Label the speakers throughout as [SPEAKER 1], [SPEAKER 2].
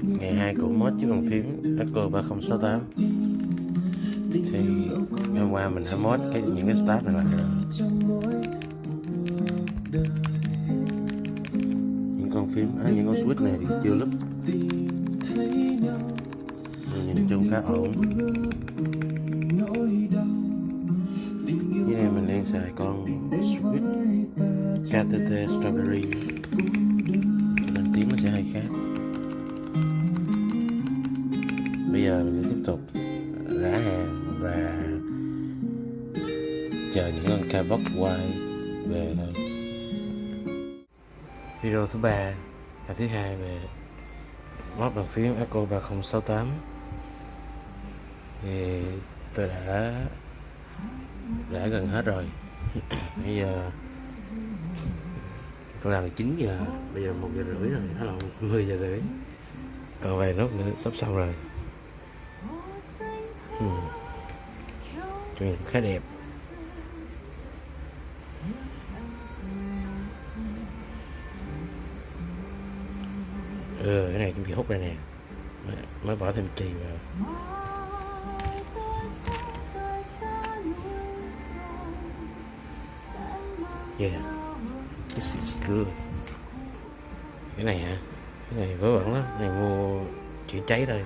[SPEAKER 1] Ngày 2 của mod chiếc bàn phím Echo 3068. Thì hôm qua mình đã mod những cái start này lại rồi. Những con phím, những con switch này thì chưa lúp, nhìn chung khá ổn. Dưới này mình đang xài con switch KTT Strawberry, nên tiếng nó sẽ hơi khác. Bây giờ mình sẽ tiếp tục rã hàng và chờ những con Kbox Y về thôi. Video thứ 3 và thứ 2 về mod bàn phím Echo 3068 thì tôi đã gần hết rồi. Bây giờ tôi làm 9 giờ, bây giờ 1 giờ rưỡi rồi, nó là 10 giờ rưỡi, còn vài nốt nữa sắp xong rồi. Nhìn khá đẹp. Cái này cũng bị hút đây nè, mới bỏ thêm chì vào. Yeah, this is good. Cái này hả? Cái này vớ vẩn lắm, này mua chữa cháy thôi.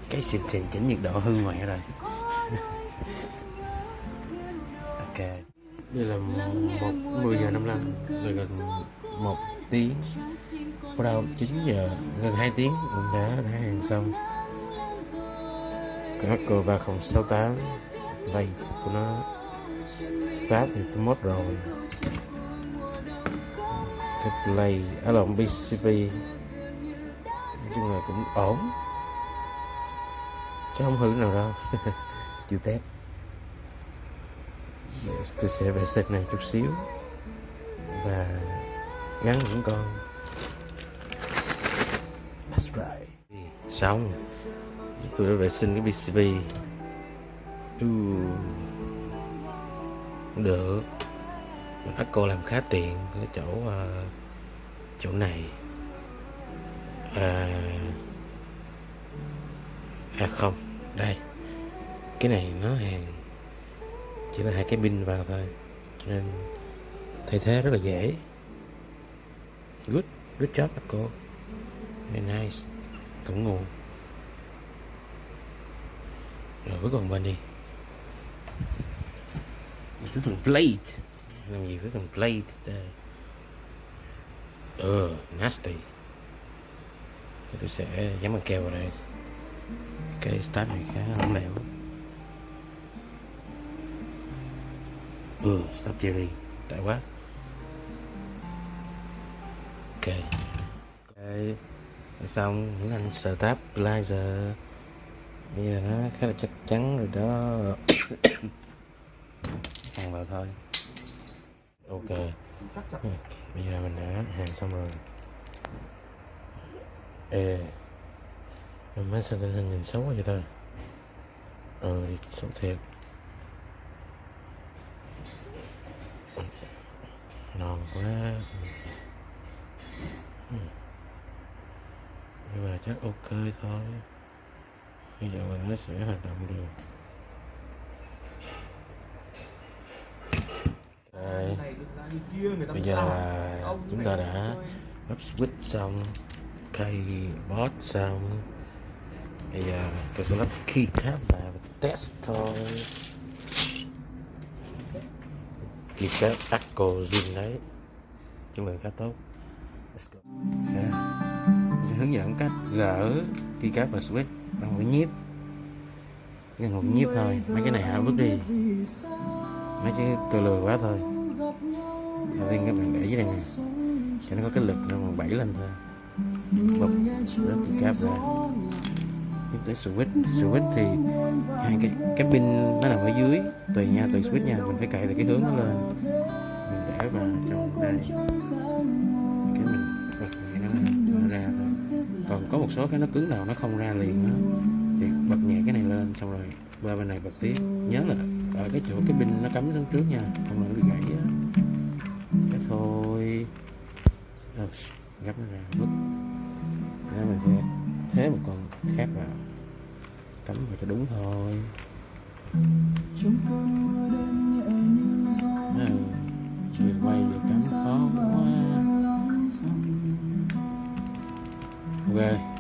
[SPEAKER 1] Cái xịn chỉnh nhiệt độ hư mẹ rồi. Ok, đây là 10 giờ 55, rồi gần 1 tiếng. Bắt đầu 9 giờ, gần 2 tiếng mình đã hàng xong. Cái Echo 3068 Lite của nó start thì tôi mod rồi. Cái play PCB nói chung là cũng ổn, chứ không hư nào đâu. Chưa test. Tôi sẽ vệ sinh này chút xíu và gắn những con. That's right. Xong, tôi đã vệ sinh cái PCB. Được. Echo làm khá tiện ở chỗ này. Không, đây. Cái này nó hàng chỉ là 2 cái pin vào thôi, cho nên thay thế rất là dễ. Good job Echo. Very nice. Cũng nguồn. Rồi cuối cùng bên đi. Cái phần plate. Làm gì với phần plate đây? Nasty. Thì tôi sẽ dán băng keo vào đây. Cái start này khá lỏng lẻo. Stop cherry. Tại quá. Ok. Xong những anh stabilizer. Bây giờ nó khá là chắc chắn rồi đó. Hàng vào thôi. Ok. Bây giờ mình đã hàng xong rồi. Máy sao tình hình nhìn xấu quá vậy thôi. Đi xấu thiệt. Non quá. Nhưng mà chắc ok thôi. Bây giờ mình nó sẽ hoạt động được. Đây. Bây giờ là chúng ta đã lắp switch xong, keyboard xong. Bây giờ tôi sẽ lắp keycap vào và test thôi. Keycap Echo zin đấy, chất lượng khá tốt. Let's go. Sẽ hướng dẫn cách gỡ keycap và switch bằng một nhíp. Chỉ cần một nhíp thôi, mấy cái này hãy vứt đi, mấy cái tôi lừa quá thôi. Đầu tiên các bạn để dưới đây nè, cho nó có cái lực nó mà bẩy lên thôi. Bật rớt keycap ra. Tiếp tới switch thì hai cái pin nó nằm ở dưới, tùy switch nha, mình phải cài từ cái hướng nó lên. Mình để vào trong đây, cái mình bật nhẹ nó ra thôi. Còn có một số cái nó cứng đầu nó không ra liền đó, thì bật nhẹ cái này lên, xong rồi qua bên này bật tiếp. Nhớ là ở cái chỗ cái pin nó cắm xuống trước nha, không là nó bị gãy á. Thế thôi. Rồi, gấp nó ra, vứt. thế một con khác vào, cắm vào cho đúng thôi. Vừa quay vừa cắm khó quá. Ok.